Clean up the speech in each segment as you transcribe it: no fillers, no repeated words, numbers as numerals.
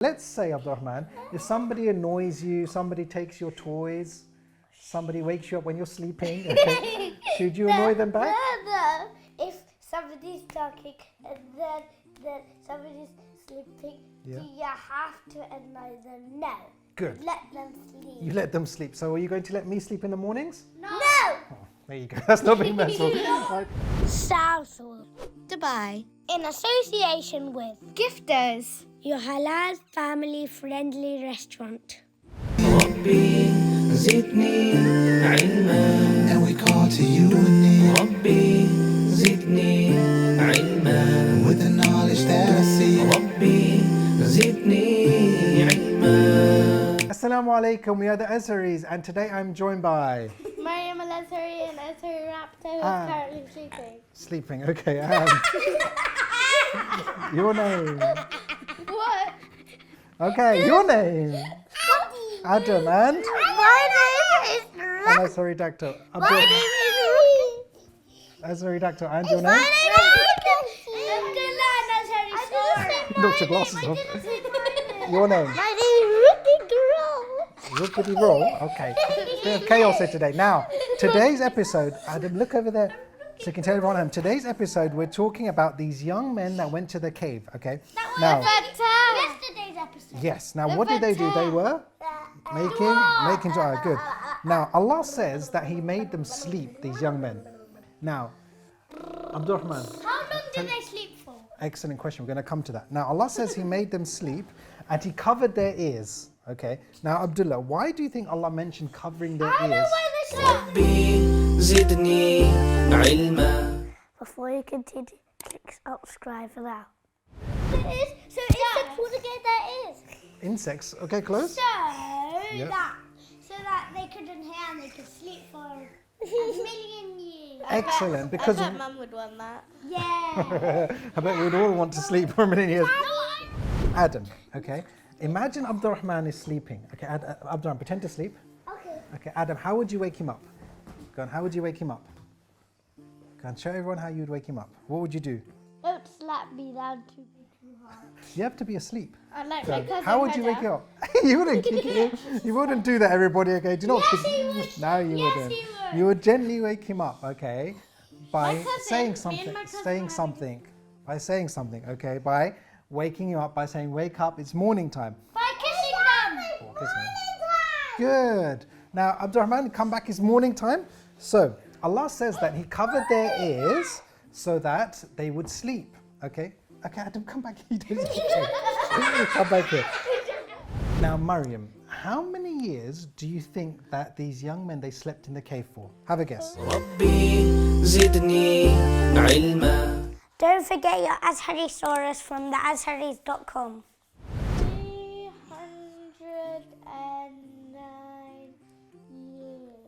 Let's say, Abdurrahman, if somebody annoys you, somebody takes your toys, somebody wakes you up when you're sleeping, okay, should you annoy them back? No. If somebody's talking and then somebody's sleeping, do you have to annoy them? No. Good. Let them sleep. You let them sleep. So are you going to let me sleep in the mornings? No. Oh, there you go. That's not being merciful. Right. Southwood, Dubai, in association with Gifters, your halal family-friendly restaurant. ربي زدني علما and we call to you ربي زدني علما with the knowledge that I see ربي زدني علما. Assalamu alaikum, we are the Azharis, and today I'm joined by Mariam Al-Azhari and Azhari Raptor, who is currently sleeping. Sleeping, okay. Your name. What? Okay, your name. Adam and? My name is And Azhari Doctor. My name is Azhari Doctor, and your My name? name is Abdullah and Azhari Surah. Knocked your glasses off. Your name? My name is Ruki Girl. Ruckety roll. Okay. Bit of chaos here today. Now, today's episode, Adam, look over there. So you can tell everyone at home, today's episode, we're talking about these young men that went to the cave, okay? Now, Yesterday's episode. yes. Now, what did they do? They were making dua. Good. Now, Allah says that He made them sleep, these young men. Now, Abdurrahman. How long did they sleep for? Excellent question. We're going to come to that. Now, Allah says He made them sleep and He covered their ears. Okay. Now, Abdullah, why do you think Allah mentioned covering their I know ears? why they slept. ربي زدني علما. Before you continue, click subscribe for that. So insects want to get their ears. Insects. Okay, close. So that they couldn't hear and they could sleep for a million years. Excellent. Because Mum would want that. Yeah. I bet we'd all want to sleep for a million years. Adam, okay. Imagine Abdurrahman is sleeping. Okay, Abdurrahman, pretend to sleep. Okay. Okay, Adam, how would you wake him up? Go on, how would you wake him up? Go on, show everyone how you would wake him up. What would you do? Don't slap me down too hard. You have to be asleep. I like Go my on, cousin. how would you wake him up? You wouldn't kick him. You wouldn't do that, everybody, okay? Do not Yes, kick he would. No, you Yes, wouldn't. he would. You would gently wake him up, okay? By cousin, saying me and something. my cousin Saying had- something. By saying something, okay? By waking you up by saying, wake up, it's morning time. By kissing them. Or kissing them. Good. Now, Abdurrahman, come back, it's morning time. So, Allah says that He covered their ears so that they would sleep. Okay? Okay, Adam, come back. Come back here. Now, Mariam, how many years do you think that these young men, they slept in the cave for? Have a guess. ربي زدني علما. Don't forget your Azharis from theazharis.com. 309 years.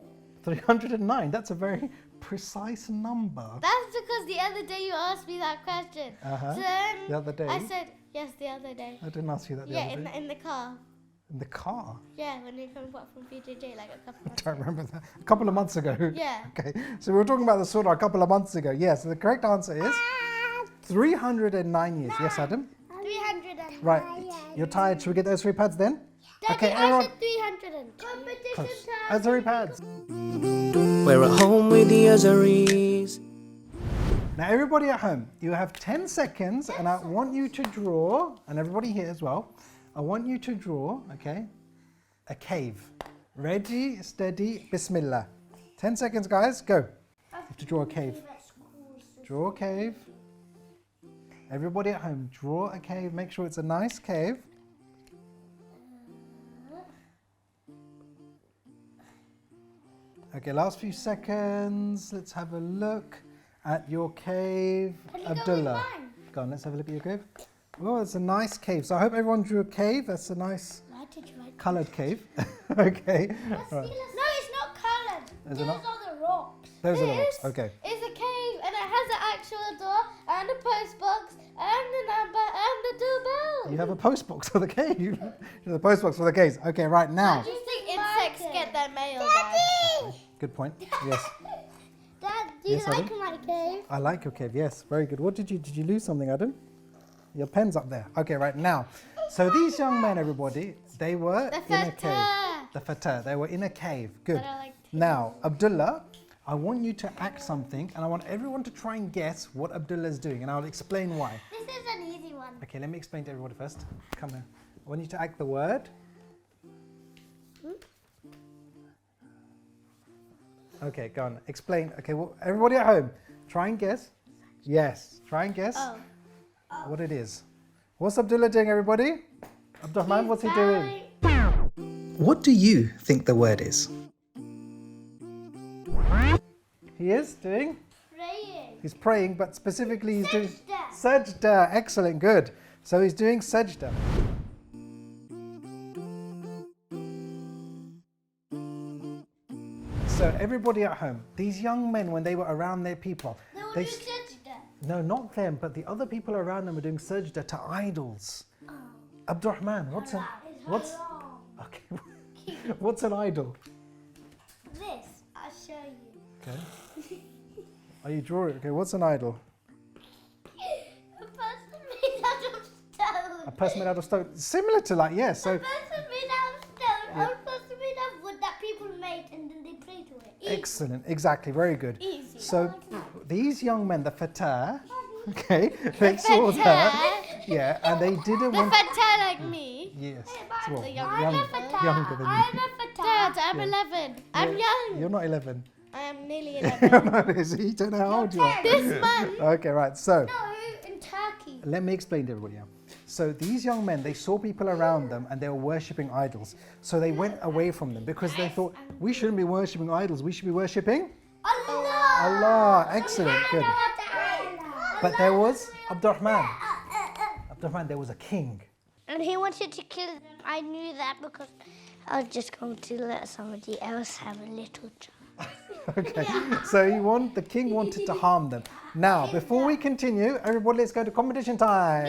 309. That's a very precise number. That's because the other day you asked me that question. Uh-huh. So then The other day? I said, yes, the other day. I didn't ask you that the Yeah, other day. in the car. In the car? Yeah, when you come back from BJJ like a couple I months don't ago. remember that. A couple of months ago. Yeah. Okay. So we were talking about the surah a couple of months ago. Yes. So the correct answer is 309 years. Yes, Adam? 309. Right. You're tired. Should we get those 3 pads then? Daddy, Okay, I everyone. said 300. Competition Close. time. 3 pads. We're at home with the Azharis. Now, everybody at home, you have 10 seconds, and I want you to draw, and everybody here as well, I want you to draw, okay, a cave. Ready, steady, bismillah. 10 seconds, guys, go. You have to draw a cave. Draw a cave. Everybody at home, draw a cave. Make sure it's a nice cave. Okay, last few seconds. Let's have a look at your cave. Abdullah. Go on, let's have a look at your cave. Oh, it's a nice cave. So I hope everyone drew a cave. That's a nice Why did you write? coloured cave. Okay. Right. No, it's not coloured. Is it Those not? are the rocks. Those are the It rocks. is. Okay. It's a cave and it has an actual door and a post box and a number and the doorbell. You have a post box for the cave. You have the post box for the caves. Okay, right now. Do you think insects get their mail, Dad? Daddy! Good point. Yes. Dad, do you Yes, like Adam? my cave? I like your cave. Yes, very good. What did you lose something, Adam? Your pen's up there. Okay, right now. So these young men, everybody, they were The in a cave. fatah. The fatah. They were in a cave. Good. But I like to- Now, Abdullah, I want you to act something, and I want everyone to try and guess what Abdullah is doing, and I'll explain why. This is an easy one. Okay, let me explain to everybody first. Come here. I want you to act the word. Okay, go on. Explain. Okay, well, everybody at home, try and guess. Yes, try and guess what it is. What's Abdullah doing, everybody? Abdurrahman, what's he doing? What do you think the word is? He is doing? Praying. He's praying, but specifically he's doing Sajda. sajda. Excellent, good. So he's doing sajda. So everybody at home, these young men, when they were around their people, They were they doing sajda. no, not them, but the other people around them were doing sajda to idols. Abdurrahman, what's okay? What's an idol? This, I'll show you. Okay. Are you drawing? Okay, what's an idol? A person made out of stone. A person made out of stone, similar to like yes. So A person made out of stone. Or a person made out of wood that people made and then they pray to it. Easy. excellent, exactly, very good. Easy. So these young men, the fatah, okay, they saw that, yeah, and they didn't The want. fatah like me. Yes, I'm well, a younger than you. I'm a Dad, fatah. I'm 11. I'm young. You're not 11. I am nearly 11. So you don't know how old you are. This month. Okay, right. So No, in Turkey. let me explain to everybody now. So these young men, they saw people around them and they were worshipping idols. So they went away from them because they thought, we shouldn't be worshipping idols. We should be worshipping Allah. Allah. Excellent, good. But there was Abdurrahman. Abdurrahman, there was a king. And he wanted to kill them. I knew that because I was just going to let somebody else have a little child. Okay, so the king wanted to harm them. Now, before we continue, everybody, let's go to competition time.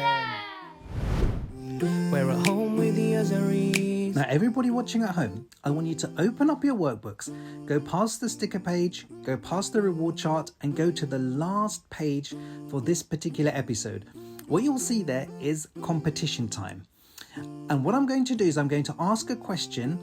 We're at home with the Azharis. Now, everybody watching at home, I want you to open up your workbooks, go past the sticker page, go past the reward chart, and go to the last page for this particular episode. What you'll see there is competition time. And what I'm going to do is I'm going to ask a question,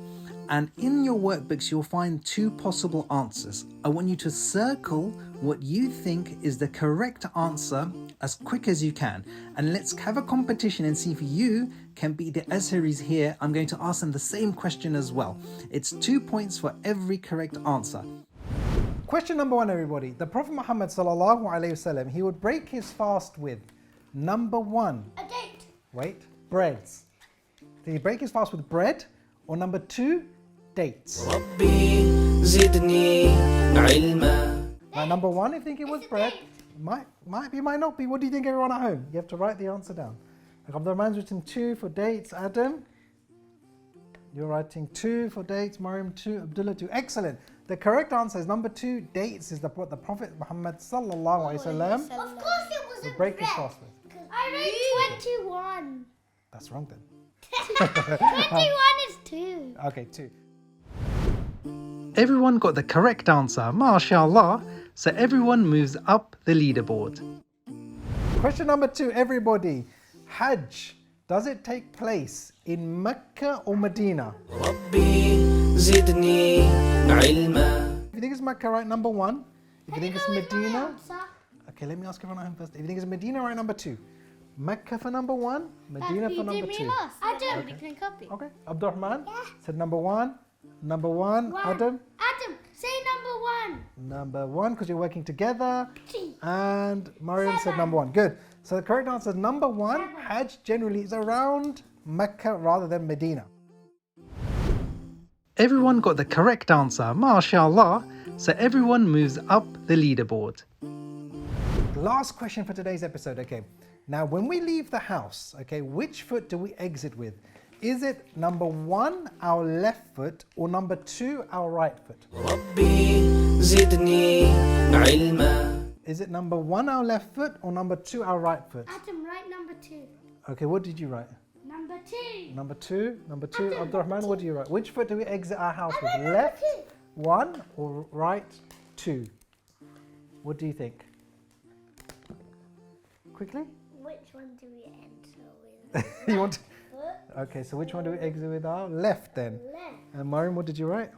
and in your workbooks you'll find two possible answers. I want you to circle what you think is the correct answer as quick as you can, and let's have a competition and see if you can beat the Azharis here. I'm going to ask them the same question as well. It's 2 points for every correct answer. Question number 1, everybody. The Prophet Muhammad sallallahu alaihi wasallam, he would break his fast with number 1. A date. Wait, breads. Did he break his fast with bread? Or number 2, dates? ربي زدني علما. Number 1, if you think it was bread. Might be, might not be. What do you think, everyone at home? You have to write the answer down. Abdurrahman's written 2 for dates. Adam, you're writing 2 for dates. Mariam 2, Abdullah 2. Excellent. The correct answer is number 2. Dates is what the Prophet Muhammad sallallahu alaihi wasallam Of course it would wasn't break his red. fast with. I wrote 21. That's wrong then. 21 is 2. Okay, 2. Everyone got the correct answer, mashallah. So everyone moves up the leaderboard. Question number 2, everybody. Hajj, does it take place in Mecca or Medina? ربي زدني علما. If you think it's Mecca, right, number 1. If you think it's Medina, okay, let me ask everyone at home first. If you think it's Medina, right, number 2. Mecca for number 1, Medina for number 2. I don't. We can copy. Okay, Abdurrahman said number 1. Number 1, Adam. Adam, say number 1. Number 1, because you're working together. And Mariam said number 1. Good. So the correct answer is number 1. Hajj generally is around Mecca rather than Medina. Everyone got the correct answer, mashallah. So everyone moves up the leaderboard. Last question for today's episode, okay. Now, when we leave the house, okay, which foot do we exit with? Is it number 1, our left foot, or number 2, our right foot? ربي زدني علما. Is it number 1, our left foot, or number 2, our right foot? Adam, write number 2. Okay, what did you write? Number 2. Number 2, Abdurrahman, what do you write? Which foot do we exit our house with? Left 1 or right 2? What do you think? Quickly? Which one do we enter with? You want Okay, so which one do we exit with our left then? Left. And Mariam, what did you write?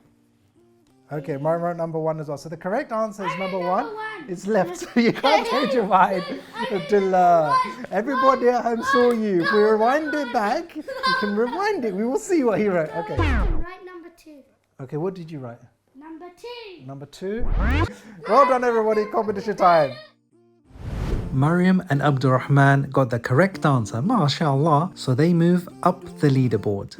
Okay, Mariam wrote number 1 as well. So the correct answer is number 1. It's left, so you can't change your mind. Abdullah, everybody at home saw you. If we rewind it back, you can rewind it. We will see what he wrote. Okay. Write number 2. Okay, what did you write? Number 2. Number 2. Well done, everybody. Competition time. Mariam and Abdurrahman got the correct answer, mashallah, so they move up the leaderboard.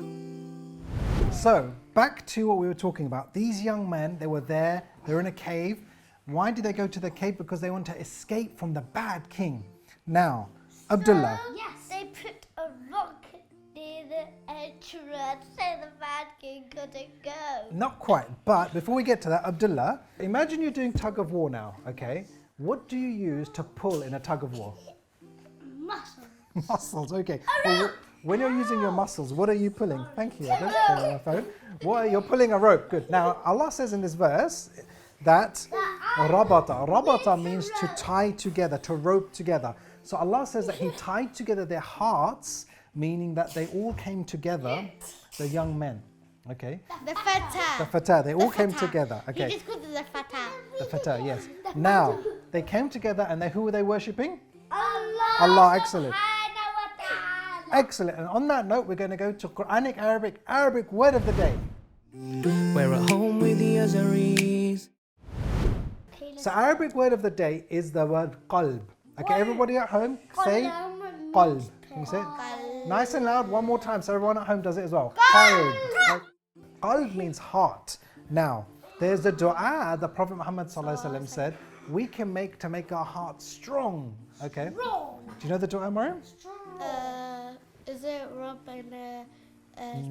So, back to what we were talking about. These young men, they were there, they were in a cave. Why did they go to the cave? Because they want to escape from the bad king. Now, Abdullah. Yes. They put a rock near the entrance so the bad king couldn't go. Not quite, but before we get to that, Abdullah, imagine you're doing tug of war now, okay? What do you use to pull in a tug of war? Muscle. Muscles, okay. Well, when you're using your muscles, what are you pulling? Thank you, Adam, for my phone. You're pulling a rope, good. Now, Allah says in this verse that rabata means to tie together, to rope together. So Allah says that He tied together their hearts, meaning that they all came together, the young men, okay? The fatah. The fatah, they all came together, okay? He just called it the fatah. The fatah, yes. Now, they came together and who were they worshipping? Allah. Allah, excellent. Subhanahu wa ta'ala. Excellent. And on that note, we're going to go to Quranic Arabic word of the day. We're at home with the Azharis. So Arabic word of the day is the word qalb. Okay, everybody at home, say qalb. Can you say it? Nice and loud, one more time, so everyone at home does it as well. Qalb. Qalb means heart. Now, there's a dua the Prophet Muhammad ﷺ said, we can make to make our hearts strong. Okay? Do you know the dua, Mariam? Is it Rabbana?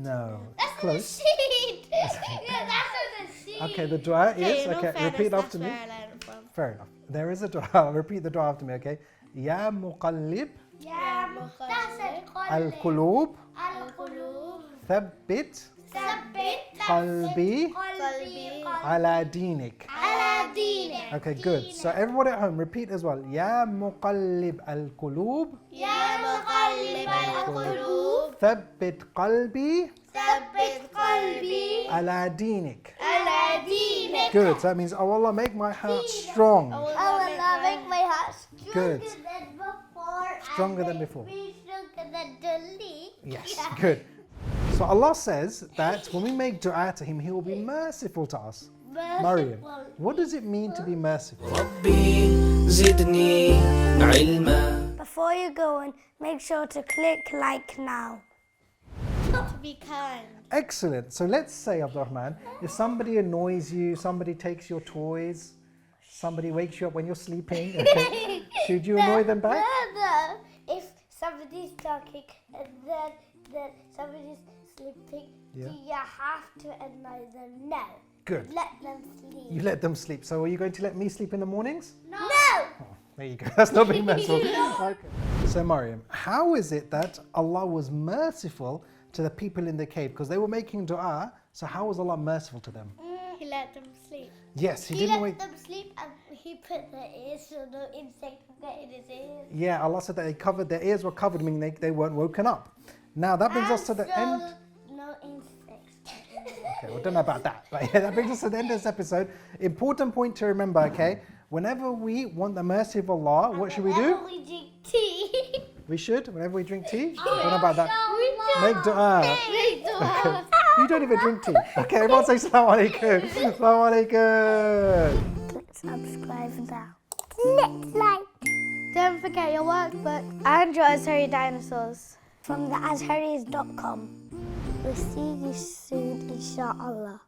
No. Close. Nasheed. Yeah, that's what nasheed. Okay, the dua is, okay, repeat after me. Where I learned it from. Fair enough. There is a dua. Repeat the dua after me, okay? Ya muqallib Yeah, that's it. al-qulub Al-qulub. thabbit Sabbit. qalbi Qalbi. ala dinik. Ala dinik. Okay, good. So everybody at home, repeat as well. Ya muqallib al-qulub Ya muqallib al-qulub. thabbit qalbi Sabbit qalbi. ala dinik. Ala dinik. Good. So that means, oh Allah, make my heart strong. Allah, make my heart stronger Good. than before. Stronger and than before. be stronger than the leak. Yes, good. So Allah says that when we make dua to Him, He will be merciful to us. Mariam, what does it mean to be merciful? ربي زدني علما. Before you go on, make sure to click like now. To be kind. Excellent. So let's say, Abdurrahman, if somebody annoys you, somebody takes your toys, somebody wakes you up when you're sleeping, okay, should you annoy them back? No. If somebody's talking and then somebody's sleeping, Yeah. do you have to annoy them? No. Good. Let them sleep. You let them sleep. So are you going to let me sleep in the mornings? No. There you go. That's not being merciful. Okay. So Mariam, how is it that Allah was merciful to the people in the cave? Because they were making dua. So how was Allah merciful to them? He let them sleep. Yes, He He didn't let wait. them sleep and he put their ears so no insect could get in his ears. Yeah, Allah said that they covered, their ears were covered, meaning they weren't woken up. Now that brings us to the end. No insects. Okay, well, don't know about that. But yeah, that brings us to the end of this episode. Important point to remember, okay? Whenever we want the mercy of Allah, what should we do? Whenever we drink tea. We should, whenever we drink tea. Don't know about that. We Make dua. Make dua. You don't even drink tea. Okay, everyone say Assalamu alaikum. Assalamu alaikum. Click subscribe now. Click like. Don't forget your workbook and your Azhari dinosaurs. From theazharis.com. We'll see you soon, inshaAllah.